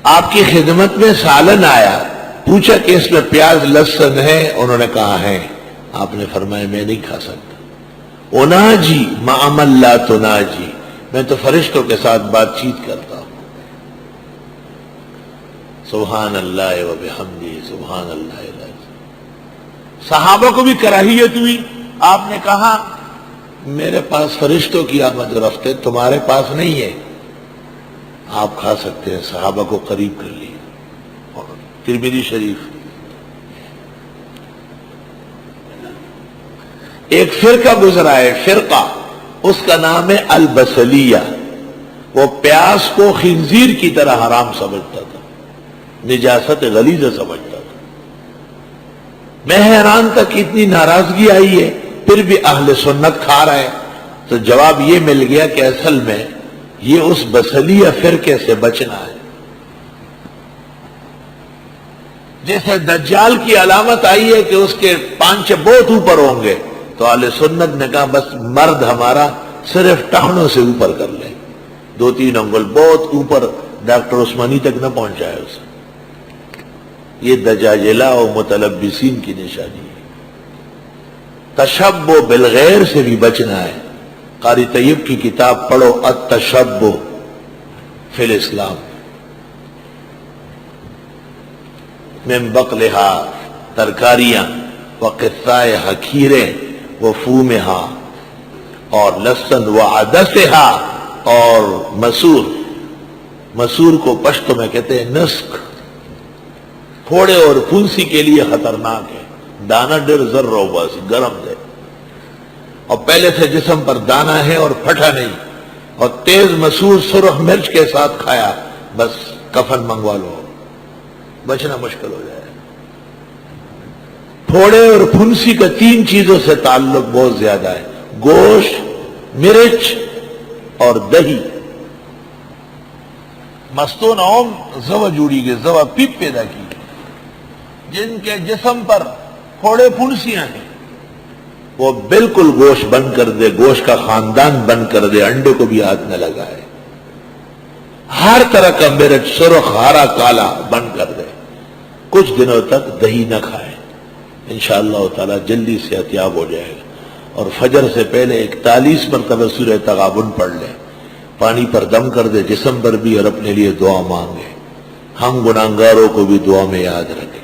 آپ کی خدمت میں سالن آیا، پوچھا کہ اس میں پیاز لہسن ہے؟ انہوں نے کہا ہے۔ آپ نے فرمایا میں نہیں کھا سکتا۔ اناجی مع من لا تناجی، میں تو فرشتوں کے ساتھ بات چیت کرتا ہوں۔ سبحان اللہ و بحمدہ سبحان اللہ العظیم۔ صحابہ کو بھی کراہیت ہوئی، آپ نے کہا میرے پاس فرشتوں کی آمد و رفت ہے، تمہارے پاس نہیں ہے، آپ کھا سکتے ہیں۔ صحابہ کو قریب کر لیا۔ ترمذی شریف۔ ایک فرقہ گزرا ہے، فرقہ، اس کا نام ہے البصلیہ، وہ پیاز کو خنزیر کی طرح حرام سمجھتا تھا، نجاست غلیظ سمجھتا تھا۔ میں حیران تھا کہ اتنی ناراضگی آئی ہے پھر بھی اہل سنت کھا رہے ہیں۔ تو جواب یہ مل گیا کہ اصل میں یہ اس بصلیہ فرقے سے بچنا ہے۔ جیسے دجال کی علامت آئی ہے کہ اس کے پانچے بہت اوپر ہوں گے، تو اہل سنت نے کہا بس مرد ہمارا صرف ٹخنوں سے اوپر کر لے، 2-3 انگل بہت اوپر، ڈاکٹر عثمانی تک نہ پہنچائے اسے۔ یہ دجاجلہ و متلبسین کی نشانی ہے۔ تشبہ بالغیر سے بھی بچنا ہے۔ قاری طیب کی کتاب پڑھو، التشبہ فی الاسلام، من بقلہا، ترکاریاں، وقثائے حکیریں وفومہا، اور لسن وعدسہا، اور مسور، مسور کو پشتو میں کہتے ہیں نسک، پھوڑے اور پھنسی کے لیے خطرناک ہے، دانہ ڈر ذرہ بس گرم دے، اور پہلے سے جسم پر دانہ ہے اور پھٹا نہیں، اور تیز مسور سرخ مرچ کے ساتھ کھایا، بس کفن منگوا لو، بچنا مشکل ہو جائے۔ پھوڑے اور پھنسی کا 3 چیزوں سے تعلق بہت زیادہ ہے، گوشت، مرچ اور دہی۔ مستون اوم زوا جوڑی گئے، زوا پیپ پیدا کی، جن کے جسم پر پھوڑے پھنسیاں ہیں، وہ بالکل گوشت بند کر دے، گوشت کا خاندان بند کر دے، انڈے کو بھی ہاتھ نہ لگائے، ہر طرح کا مرچ سرخ ہرا کالا بند کر دے، کچھ دنوں تک دہی نہ کھائے، انشاءاللہ تعالی جلدی صحتیاب ہو جائے گا۔ اور فجر سے پہلے 41 مرتبہ سورہ تغابن پڑھ لے، پانی پر دم کر دے، جسم پر بھی، اور اپنے لیے دعا مانگے، ہم گناہگاروں کو بھی دعا میں یاد رکھے۔